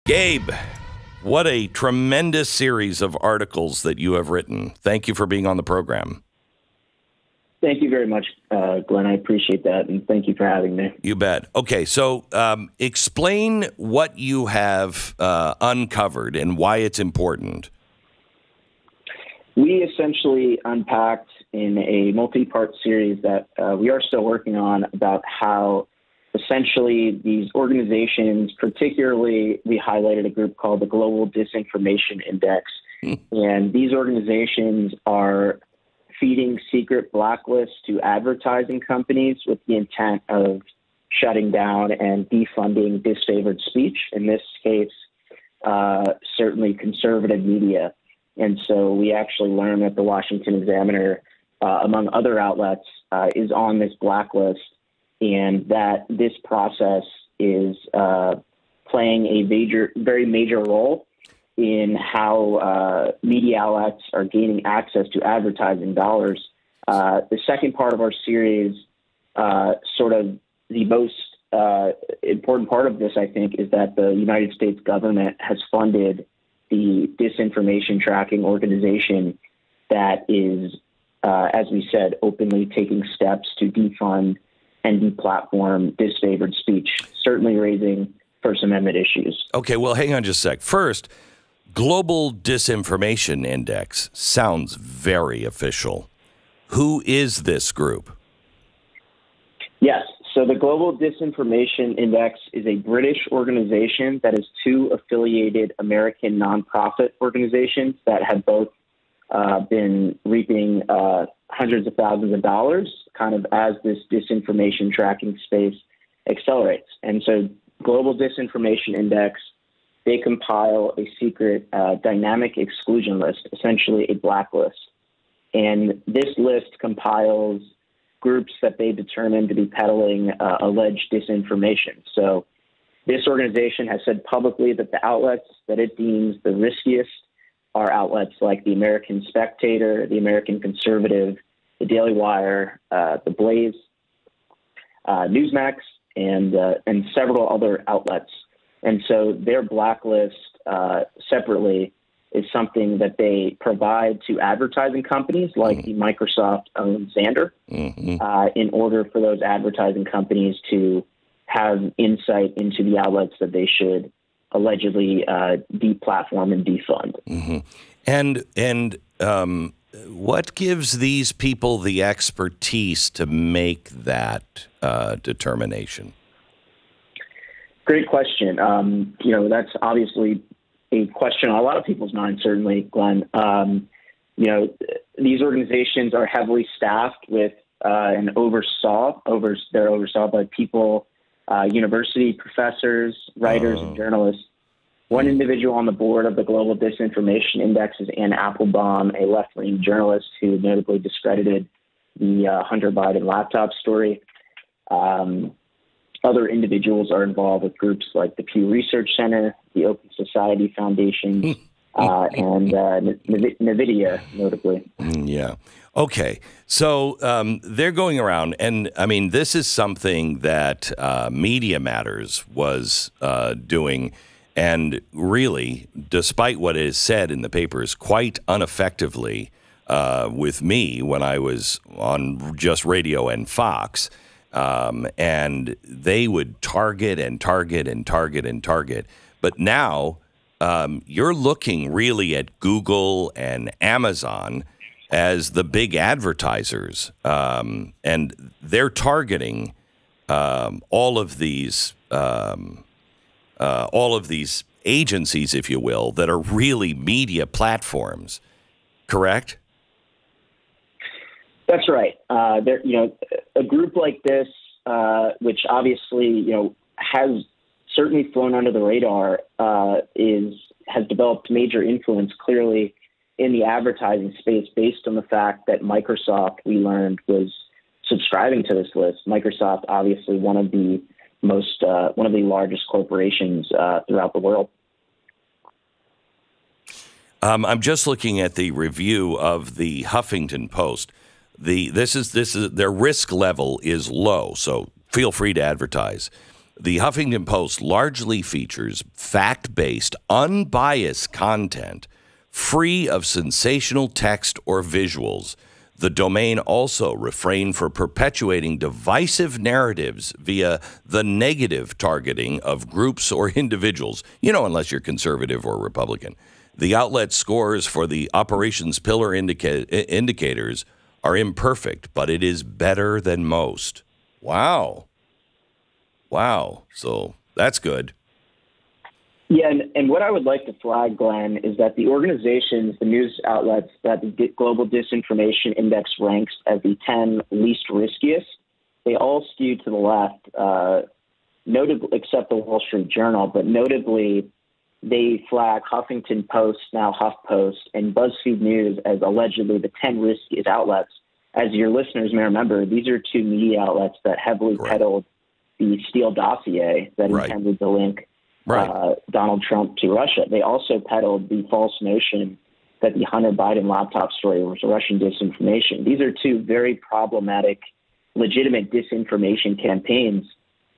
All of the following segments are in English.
Gabe, what a tremendous series of articles that you have written. Thank you for being on the program. Thank you very much, Glenn. I appreciate that, and thank you for having me. You bet. Okay, so explain what you have uncovered and why it's important. We essentially unpacked in a multi-part series that we are still working on about how essentially these organizations, particularly we highlighted a group called the Global Disinformation Index, and these organizations are feeding secret blacklists to advertising companies with the intent of shutting down and defunding disfavored speech, in this case, certainly conservative media. And so we actually learned that the Washington Examiner, among other outlets, is on this blacklist, and that this process is playing a very major role in how media outlets are gaining access to advertising dollars. The second part of our series, sort of the most important part of this, I think, is that the United States government has funded the disinformation tracking organization that is, as we said, openly taking steps to defund and deplatform disfavored speech, certainly raising First Amendment issues. Okay, well, hang on just a sec. First, Global Disinformation Index sounds very official. Who is this group? Yes. So the Global Disinformation Index is a British organization that is two affiliated American nonprofit organizations that have both been reaping hundreds of thousands of dollars kind of as this disinformation tracking space accelerates. And so Global Disinformation Index, they compile a secret dynamic exclusion list, essentially a blacklist. And this list compiles groups that they determine to be peddling alleged disinformation. So this organization has said publicly that the outlets that it deems the riskiest are outlets like the American Spectator, the American Conservative, the Daily Wire, the Blaze, Newsmax, and several other outlets. And so their blacklist separately is something that they provide to advertising companies like the Microsoft-owned Xandr in order for those advertising companies to have insight into the outlets that they should allegedly deplatform and defund. And what gives these people the expertise to make that determination? Great question. That's obviously a question on a lot of people's minds, certainly, Glenn. These organizations are heavily staffed with and they're oversaw by people, university professors, writers, and journalists. One individual on the board of the Global Disinformation Index is Ann Applebaum, a left-leaning journalist who notably discredited the Hunter Biden laptop story. Other individuals are involved with groups like the Pew Research Center, the Open Society Foundation, and NVIDIA, notably. Yeah. Okay. So they're going around, and I mean, this is something that Media Matters was doing, and really, despite what is said in the papers, quite ineffectively with me when I was on just radio and Fox. And they would target and target and target and target. But now you're looking really at Google and Amazon as the big advertisers, and they're targeting all of these agencies, if you will, that are really media platforms. Correct? That's right. A group like this, which obviously, has certainly flown under the radar, has developed major influence clearly in the advertising space based on the fact that Microsoft, we learned, was subscribing to this list. Microsoft, obviously one of the largest corporations throughout the world. I'm just looking at the review of the Huffington Post. This is their risk level is low, so feel free to advertise. The Huffington Post largely features fact-based, unbiased content, free of sensational text or visuals. The domain also refrained from perpetuating divisive narratives via the negative targeting of groups or individuals, unless you're conservative or Republican. The outlet scores for the operations pillar indicators are imperfect, but it is better than most. Wow. So that's good. Yeah, and what I would like to flag, Glenn, is that the organizations, the news outlets that the Global Disinformation Index ranks as the 10 least riskiest, they all skew to the left, notably, except the Wall Street Journal, but notably they flag Huffington Post, now HuffPost, and BuzzFeed News as allegedly the 10 riskiest outlets. As your listeners may remember, these are two media outlets that heavily peddled the Steele dossier that intended to link Donald Trump to Russia. They also peddled the false notion that the Hunter Biden laptop story was Russian disinformation. These are two very problematic, legitimate disinformation campaigns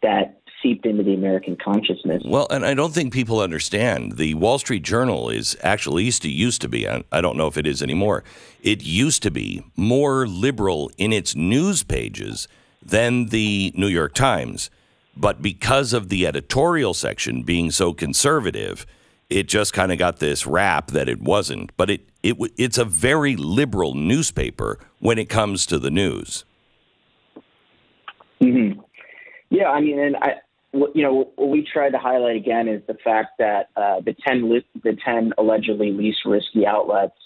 that seeped into the American consciousness. Well, and I don't think people understand. The Wall Street Journal is actually used to be, I don't know if it is anymore, it used to be more liberal in its news pages than the New York Times. But because of the editorial section being so conservative, it just kind of got this rap that it wasn't. But it's a very liberal newspaper when it comes to the news. Mm-hmm. Yeah, I mean, and what we tried to highlight again is the fact that the 10 allegedly least risky outlets,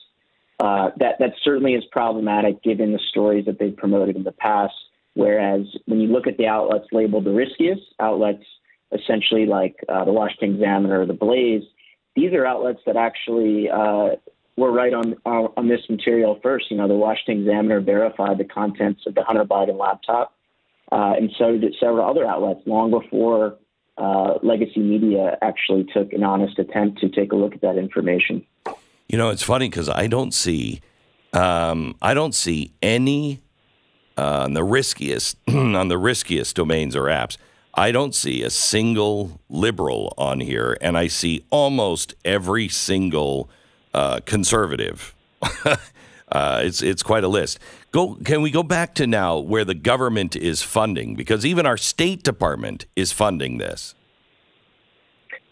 that certainly is problematic given the stories that they've promoted in the past. Whereas when you look at the outlets labeled the riskiest, outlets essentially like the Washington Examiner or the Blaze, these are outlets that actually were right on this material first. The Washington Examiner verified the contents of the Hunter Biden laptop, and so did several other outlets long before legacy media actually took an honest attempt to take a look at that information. It's funny because I don't see any. On the riskiest domains or apps, I don't see a single liberal on here, and I see almost every single conservative. It's quite a list. Can we go back to now where the government is funding? Because even our State Department is funding this.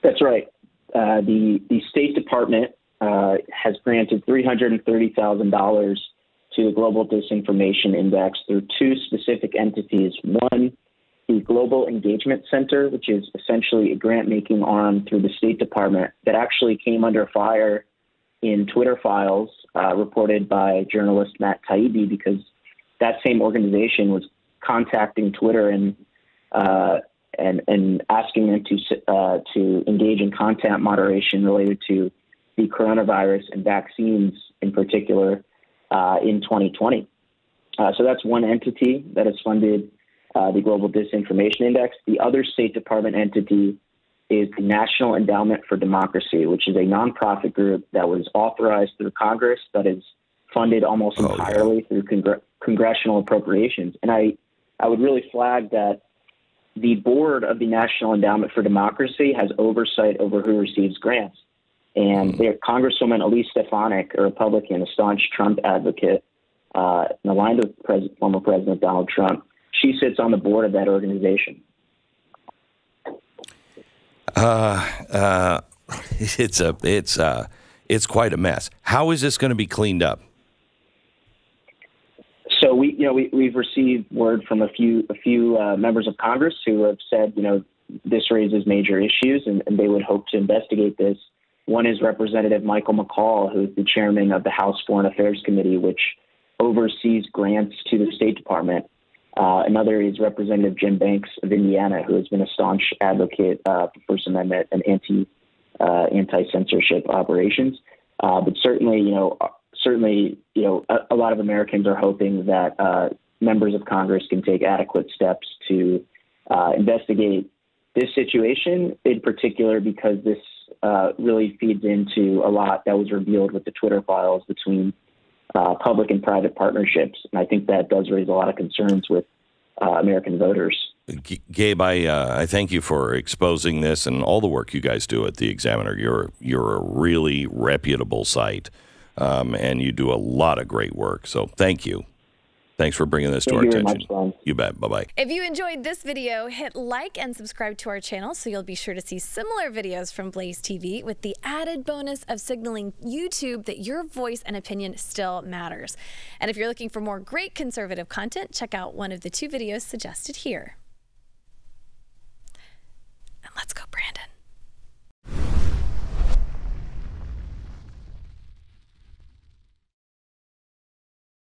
That's right. The State Department has granted $330,000 to the Global Disinformation Index through two specific entities. One, the Global Engagement Center, which is essentially a grant-making arm through the State Department that actually came under fire in Twitter files reported by journalist Matt Taibbi, because that same organization was contacting Twitter and asking them to engage in content moderation related to the coronavirus and vaccines in particular in 2020. So that's one entity that has funded the Global Disinformation Index. The other State Department entity is the National Endowment for Democracy, which is a nonprofit group that was authorized through Congress, that is funded almost entirely through congressional appropriations. And I would really flag that the board of the National Endowment for Democracy has oversight over who receives grants. And their Congresswoman Elise Stefanik, a Republican, a staunch Trump advocate, and aligned with former President Donald Trump, she sits on the board of that organization. It's quite a mess. How is this going to be cleaned up? So we've received word from a few members of Congress who have said, this raises major issues and they would hope to investigate this. One is Representative Michael McCaul, who is the chairman of the House Foreign Affairs Committee, which oversees grants to the State Department. Another is Representative Jim Banks of Indiana, who has been a staunch advocate for First Amendment and anti-censorship operations. But certainly, a lot of Americans are hoping that members of Congress can take adequate steps to investigate this situation, in particular because this really feeds into a lot that was revealed with the Twitter files between public and private partnerships. And I think that does raise a lot of concerns with American voters. Gabe, I thank you for exposing this and all the work you guys do at the Examiner. You're a really reputable site, and you do a lot of great work. So thank you. Thanks for bringing this to our attention. You bet. Bye-bye. If you enjoyed this video, hit like and subscribe to our channel so you'll be sure to see similar videos from BlazeTV with the added bonus of signaling YouTube that your voice and opinion still matters. And if you're looking for more great conservative content, check out one of the 2 videos suggested here.